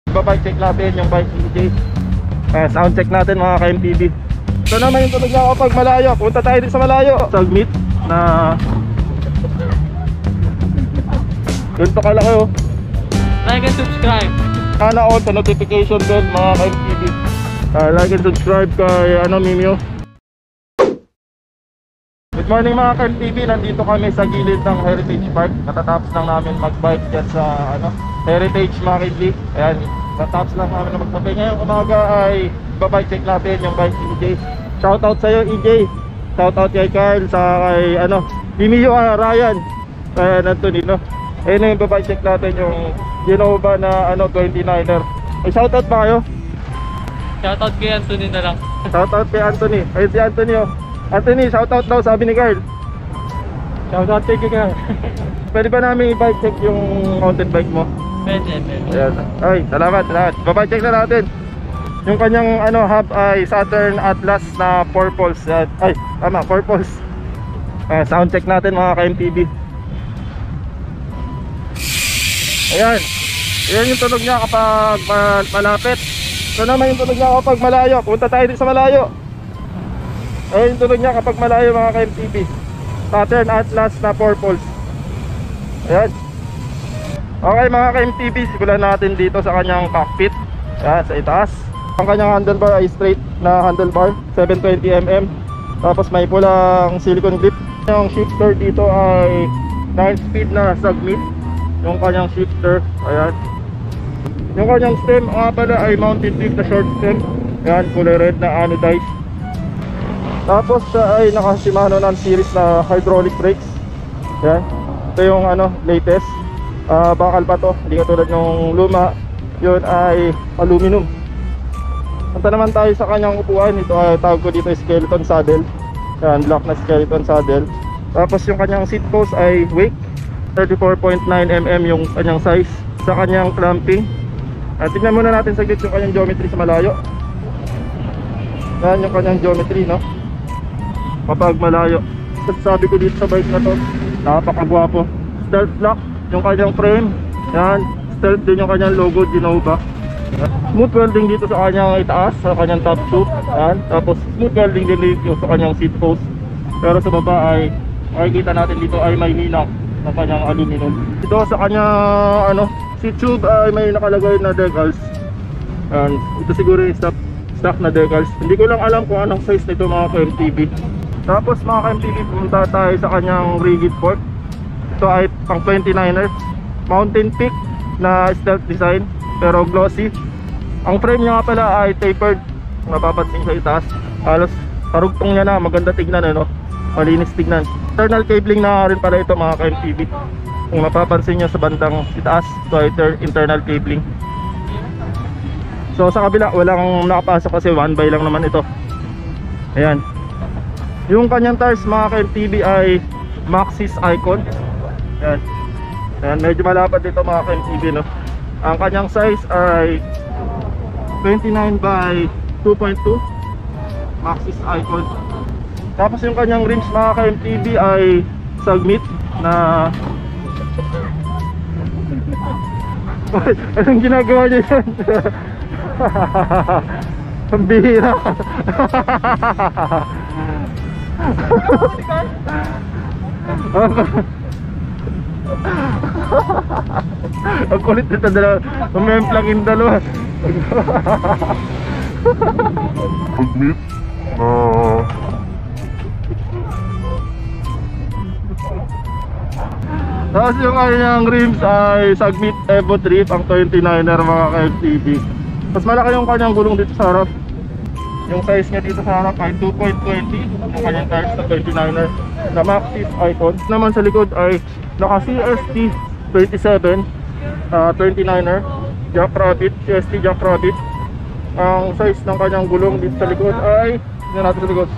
Bike check natin yung bike EJ. Sound check natin mga ka-MTB. Ito naman yung tulog niya kapag malayo. Punta tayo din sa malayo. Submit na ganito kalaki oh. Like and subscribe. Sana all sa notification bell mga ka-MTB. Like and subscribe kay Mimio. Good morning mga ka-MTB. Nandito kami sa gilid ng Heritage Park. Katatapos lang namin mag-bike dyan sa Heritage Makidli. Ayan, katatapos lang namin na magsabi. Ngayong umaga ay babike check natin yung bike EJ. Shoutout sa'yo EJ. Shoutout kay Carl, sa kay Mimio, Ryan, kay Antonino. Ayun na yung babike check natin yung Genova na 29er. Ay, shoutout ba kayo? Shoutout kay Anthony na lang. Shoutout kay Anthony. Ayun si Anthony oh. Anthony, shoutout daw sabi ni Carl. Shoutout kay Carl. Pwede ba namin i-bike check yung mountain bike mo? Pwede. Ayan. Ay, salamat. Babike check na natin. Yung kanyang hub ay Saturn Atlas na 4 poles. Ay, tama, 4 poles. Sound check natin mga ka-MTB. Ayan. Ayan yung tunog niya kapag malapit. Ito naman yung tunog niya kapag malayo. Punta tayo din sa malayo. Ayan yung tunog niya kapag malayo mga ka-MTB. Saturn Atlas na 4 poles. Ayan. Okay mga ka-MTB, simulan natin dito sa kanyang cockpit. Ayan, sa itaas. Ang kanyang handlebar ay straight na handlebar, 720mm. Tapos may pulang silicone grip. Yung shifter dito ay 9-speed na submit. Yung kanyang shifter, ayan. Yung kanyang stem pala ay mountain tip na short stem. Ayan, kulay red na anodized. Tapos ay naka-Shimano non-series na hydraulic brakes. Ayan, ito yung latest. Bakal pa to, hindi katulad ng luma. Yun ay aluminum. Punta naman tayo sa kanyang upuan. Ito ay tawag ko dito skeleton saddle. Ayan, black na skeleton saddle. Tapos yung kanyang seat post ay Wake 34.9mm yung kanyang size. Sa kanyang clamping, tingnan muna natin saglit yung kanyang geometry sa malayo. Ayan yung kanyang geometry kapag malayo. Sabi ko dito sa bike na to, napakagwapo. Stealth lock yung kanyang frame. Ayan, stealth din yung kanyang logo Genova. Smooth welding dito sa kanyang itaas, sa kanyang top tube. Ayan, tapos smooth welding din dito sa kanyang seat post. Pero sa baba ay makikita natin dito ay may hinang ng kanyang aluminum. Dito sa kanyang seat tube ay may nakalagay na decals. Ayan, ito siguro yung stock na decals. Hindi ko lang alam kung anong size nito mga ka-MTB. Tapos mga ka-MTB, pumunta tayo sa kanyang rigid fork. Ito ay pang 29er, mountain peak na stealth design pero glossy. Ang frame niya nga pala ay tapered, mapapansin sa itaas. Halos karugtong niya na, maganda tignan malinis tignan. Internal cabling na rin pala ito mga ka-MTB. Kung mapapansin niyo sa bandang itaas, ito ay internal cabling. So sa kabila walang nakapasok kasi 1x lang naman ito. Ayan. Yung kanyang tires mga ka-MTB ay Maxxis Icon. Ayan. Ayan, medyo malapad dito mga ka-MTB Ang kanyang size ay 29 by 2.2 Maxxis Icon. Tapos yung kanyang rims mga ka-MTB ay submit na anong ginagawa niya yan? Ang bihira. Ang kulit nito dalawa. Umemplang yung dalawa. Submit tapos yung kanyang rims ay Submit Evo Trip, ang 29er mga ka-FTB. Mas malaki yung kanyang gulong dito sa harap. Yung size niya dito sa harap ay 2.20. Yung kanyang tires na 29er na Maxxis Icon. Naman sa likod ay naka CST 27 29er Jackrabbit, CST Jackrabbit. Ang size ng kanyang gulong dito sa likod ay, tingnan natin sa likod,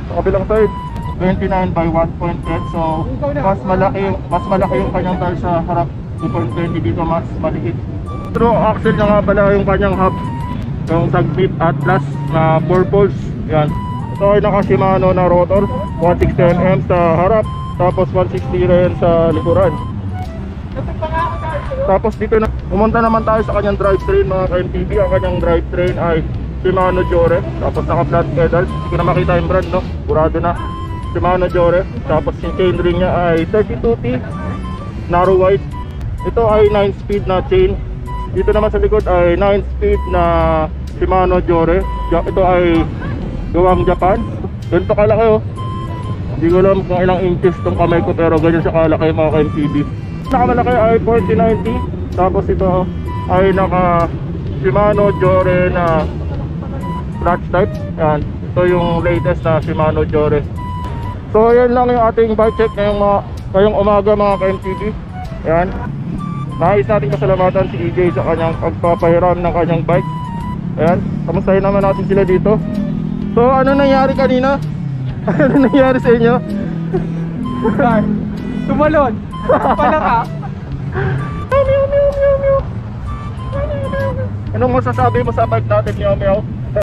sa kabilang side, 29 by 1.10. So mas malaki yung kanyang tires sa harap, 2.20. Dito mas maliit. True axle niya nga pala yung kanyang hub, yung Submit Atlas na 4 poles. Yan. Ito ay naka Shimano na rotor, 160mm sa harap, tapos 160 rin sa likuran. Tapos dito na, pumunta naman tayo sa kanyang drivetrain mga ka-MTB. Ang kanyang drivetrain ay Shimano Jore. Tapos naka-flat pedals. Hindi ko na makita yung brand, no? Burado na. Shimano Jore. Tapos yung chainring niya ay 32T narrow wide. Ito ay 9-speed na chain. Dito naman sa likod ay 9-speed na Shimano Jore. Ito ay gawang Japan. Ganito kalaki, oh. Hindi ko alam kung ilang inches tong kamay ko, pero ganyan siya kalaki mga ka-MTB. Nakamalaki ay 4090. Tapos ito ay naka Shimano Jore na clutch type. Yan. Ito yung latest na Shimano Jore. So yan lang yung ating bike check ngayong umaga mga ka-MTB. Yan. Nais natin pasalamatan si EJ sa kanyang pagpapahiram ng kanyang bike. Ayan. Kamustahin naman natin sila dito. So ano nangyari kanina? Ano nangyari sa inyo? Tumalon! Pala ka! Anong masasabi mo sa bike natin, Meow Meow?